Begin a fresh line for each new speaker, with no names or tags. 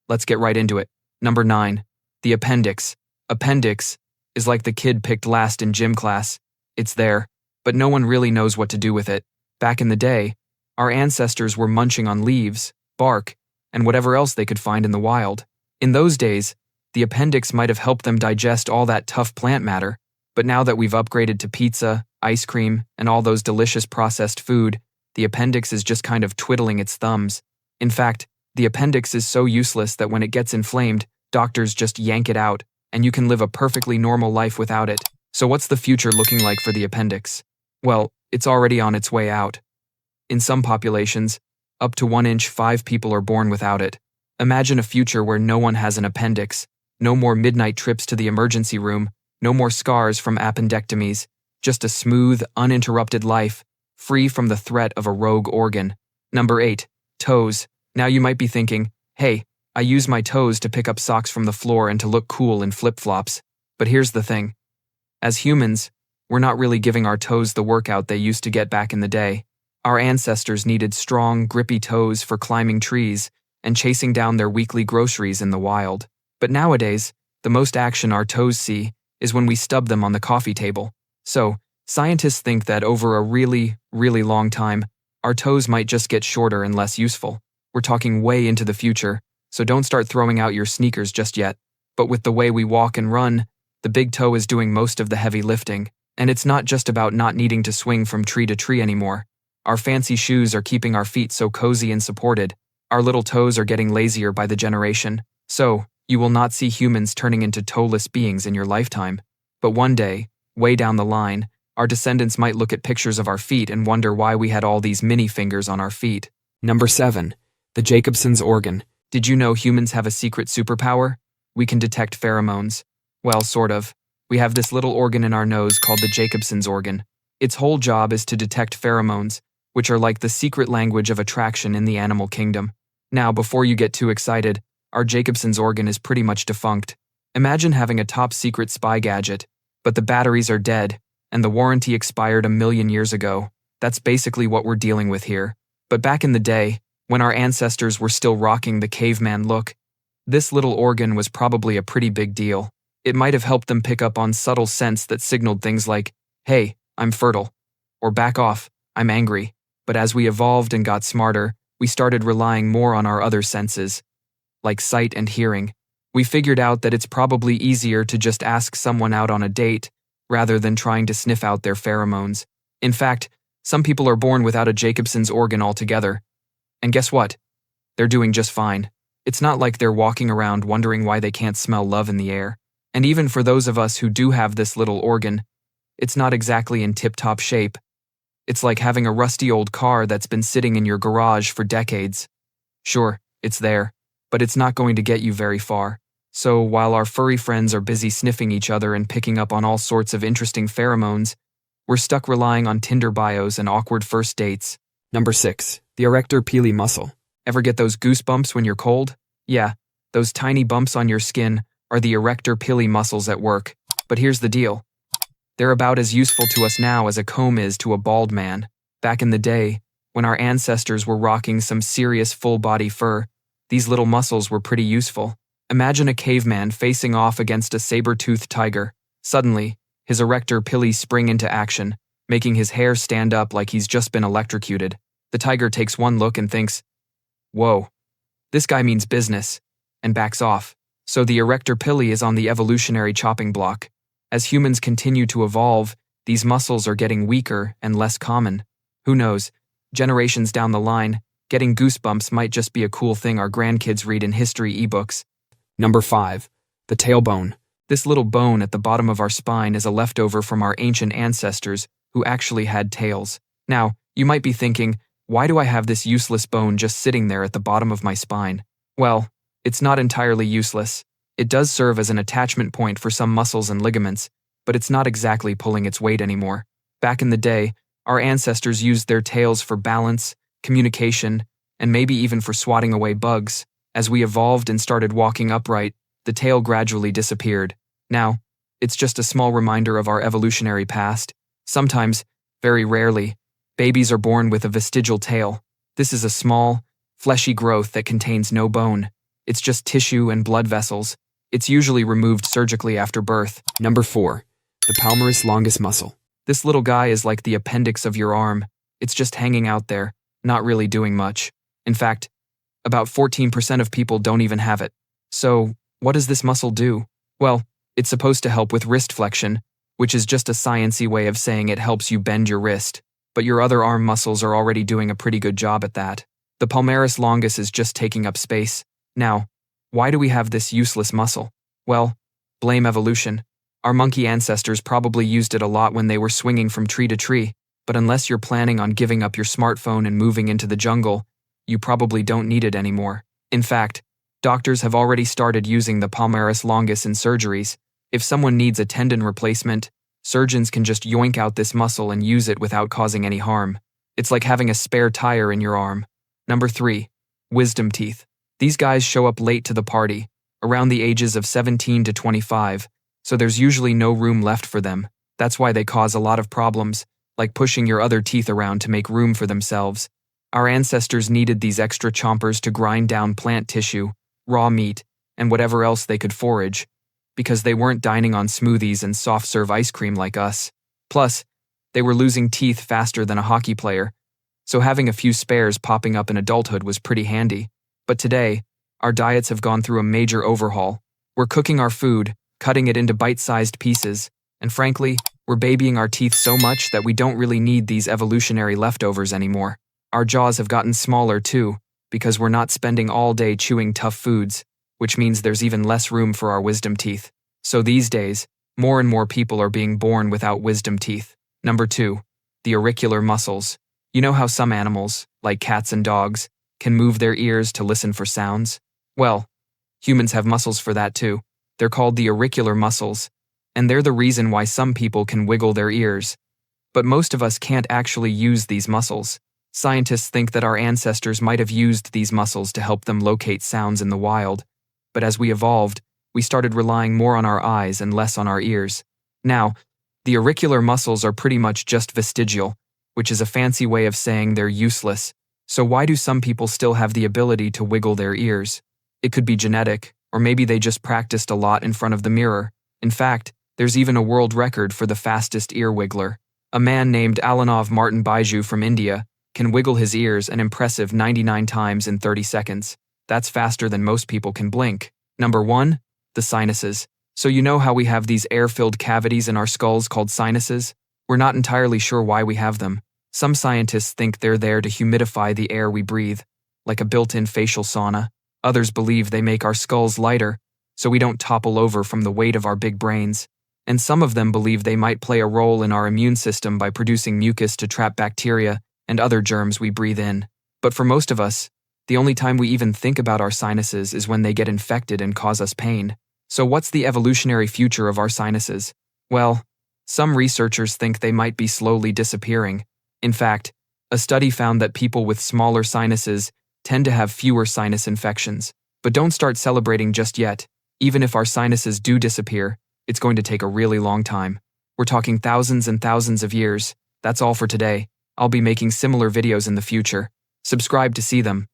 Let's get right into it. Number 9. The appendix. Appendix is like the kid picked last in gym class. It's there, but no one really knows what to do with it. Back in the day, our ancestors were munching on leaves, bark, and whatever else they could find in the wild. In those days, the appendix might have helped them digest all that tough plant matter, but now that we've upgraded to pizza, ice cream, and all those delicious processed food, the appendix is just kind of twiddling its thumbs. In fact, the appendix is so useless that when it gets inflamed, doctors just yank it out, and you can live a perfectly normal life without it. So what's the future looking like for the appendix? Well, it's already on its way out. In some populations, up to 1 inch 5 people are born without it. Imagine a future where no one has an appendix, no more midnight trips to the emergency room, no more scars from appendectomies, just a smooth, uninterrupted life, free from the threat of a rogue organ. Number 8. Toes. Now you might be thinking, hey, I use my toes to pick up socks from the floor and to look cool in flip-flops. But here's the thing. As humans, we're not really giving our toes the workout they used to get back in the day. Our ancestors needed strong, grippy toes for climbing trees and chasing down their weekly groceries in the wild. But nowadays, the most action our toes see is when we stub them on the coffee table. So, scientists think that over a really, really long time, our toes might just get shorter and less useful. We're talking way into the future, so don't start throwing out your sneakers just yet. But with the way we walk and run, the big toe is doing most of the heavy lifting. And it's not just about not needing to swing from tree to tree anymore. Our fancy shoes are keeping our feet so cozy and supported. Our little toes are getting lazier by the generation. So, you will not see humans turning into toeless beings in your lifetime. But one day, way down the line, our descendants might look at pictures of our feet and wonder why we had all these mini fingers on our feet. Number 7. The Jacobson's organ. Did you know humans have a secret superpower? We can detect pheromones. Well, sort of. We have this little organ in our nose called the Jacobson's organ. Its whole job is to detect pheromones, which are like the secret language of attraction in the animal kingdom. Now, before you get too excited, our Jacobson's organ is pretty much defunct. Imagine having a top-secret spy gadget, but the batteries are dead, and the warranty expired 1,000,000 years ago. That's basically what we're dealing with here. But back in the day, when our ancestors were still rocking the caveman look, this little organ was probably a pretty big deal. It might have helped them pick up on subtle scents that signaled things like, hey, I'm fertile, or back off, I'm angry. But as we evolved and got smarter, we started relying more on our other senses, like sight and hearing. We figured out that it's probably easier to just ask someone out on a date rather than trying to sniff out their pheromones. In fact, some people are born without a Jacobson's organ altogether. And guess what? They're doing just fine. It's not like they're walking around wondering why they can't smell love in the air. And even for those of us who do have this little organ, it's not exactly in tip-top shape. It's like having a rusty old car that's been sitting in your garage for decades. Sure, it's there, but it's not going to get you very far. So while our furry friends are busy sniffing each other and picking up on all sorts of interesting pheromones, we're stuck relying on Tinder bios and awkward first dates. Number 6. The Erector pili muscle. Ever get those goosebumps when you're cold? Yeah, those tiny bumps on your skin are the Erector pili muscles at work. But here's the deal. They're about as useful to us now as a comb is to a bald man. Back in the day, when our ancestors were rocking some serious full-body fur, these little muscles were pretty useful. Imagine a caveman facing off against a saber-toothed tiger. Suddenly, his Erector pili spring into action, making his hair stand up like he's just been electrocuted. The tiger takes one look and thinks, whoa, this guy means business, and backs off. So the Erector pili is on the evolutionary chopping block. As humans continue to evolve, these muscles are getting weaker and less common. Who knows, generations down the line, getting goosebumps might just be a cool thing our grandkids read in history ebooks. Number 5. The tailbone. This little bone at the bottom of our spine is a leftover from our ancient ancestors who actually had tails. Now, you might be thinking, why do I have this useless bone just sitting there at the bottom of my spine? Well, it's not entirely useless. It does serve as an attachment point for some muscles and ligaments, but it's not exactly pulling its weight anymore. Back in the day, our ancestors used their tails for balance, communication, and maybe even for swatting away bugs. As we evolved and started walking upright, the tail gradually disappeared. Now, it's just a small reminder of our evolutionary past. Sometimes, very rarely, babies are born with a vestigial tail. This is a small, fleshy growth that contains no bone. It's just tissue and blood vessels. It's usually removed surgically after birth.
Number 4. The Palmaris longus muscle.
This little guy is like the appendix of your arm. It's just hanging out there, not really doing much. In fact, about 14% of people don't even have it. So, what does this muscle do? Well, it's supposed to help with wrist flexion, which is just a sciencey way of saying it helps you bend your wrist. But your other arm muscles are already doing a pretty good job at that. The palmaris longus is just taking up space. Now, why do we have this useless muscle? Well, blame evolution. Our monkey ancestors probably used it a lot when they were swinging from tree to tree, but unless you're planning on giving up your smartphone and moving into the jungle, you probably don't need it anymore. In fact, doctors have already started using the palmaris longus in surgeries. If someone needs a tendon replacement, surgeons can just yoink out this muscle and use it without causing any harm. It's like having a spare tire in your arm. Number 3. Wisdom teeth. These guys show up late to the party, around the ages of 17 to 25, so there's usually no room left for them. That's why they cause a lot of problems, like pushing your other teeth around to make room for themselves. Our ancestors needed these extra chompers to grind down plant tissue, raw meat, and whatever else they could forage, because they weren't dining on smoothies and soft-serve ice cream like us. Plus, they were losing teeth faster than a hockey player, so having a few spares popping up in adulthood was pretty handy. But today, our diets have gone through a major overhaul. We're cooking our food, cutting it into bite-sized pieces, and frankly, we're babying our teeth so much that we don't really need these evolutionary leftovers anymore. Our jaws have gotten smaller too, because we're not spending all day chewing tough foods, which means there's even less room for our wisdom teeth. So these days, more and more people are being born without wisdom teeth. Number 2. The auricular muscles. You know how some animals, like cats and dogs, can move their ears to listen for sounds? Well, humans have muscles for that too. They're called the auricular muscles, and they're the reason why some people can wiggle their ears. But most of us can't actually use these muscles. Scientists think that our ancestors might have used these muscles to help them locate sounds in the wild, but as we evolved, we started relying more on our eyes and less on our ears. Now, the auricular muscles are pretty much just vestigial, which is a fancy way of saying they're useless. So why do some people still have the ability to wiggle their ears? It could be genetic, or maybe they just practiced a lot in front of the mirror. In fact, there's even a world record for the fastest ear wiggler. A man named Alanov Martin Baiju from India can wiggle his ears an impressive 99 times in 30 seconds. That's faster than most people can blink. Number 1. The sinuses. So you know how we have these air-filled cavities in our skulls called sinuses? We're not entirely sure why we have them. Some scientists think they're there to humidify the air we breathe, like a built-in facial sauna. Others believe they make our skulls lighter, so we don't topple over from the weight of our big brains. And some of them believe they might play a role in our immune system by producing mucus to trap bacteria and other germs we breathe in. But for most of us, the only time we even think about our sinuses is when they get infected and cause us pain. So what's the evolutionary future of our sinuses? Well, some researchers think they might be slowly disappearing. In fact, a study found that people with smaller sinuses tend to have fewer sinus infections. But don't start celebrating just yet. Even if our sinuses do disappear, it's going to take a really long time. We're talking thousands and thousands of years. That's all for today. I'll be making similar videos in the future. Subscribe to see them.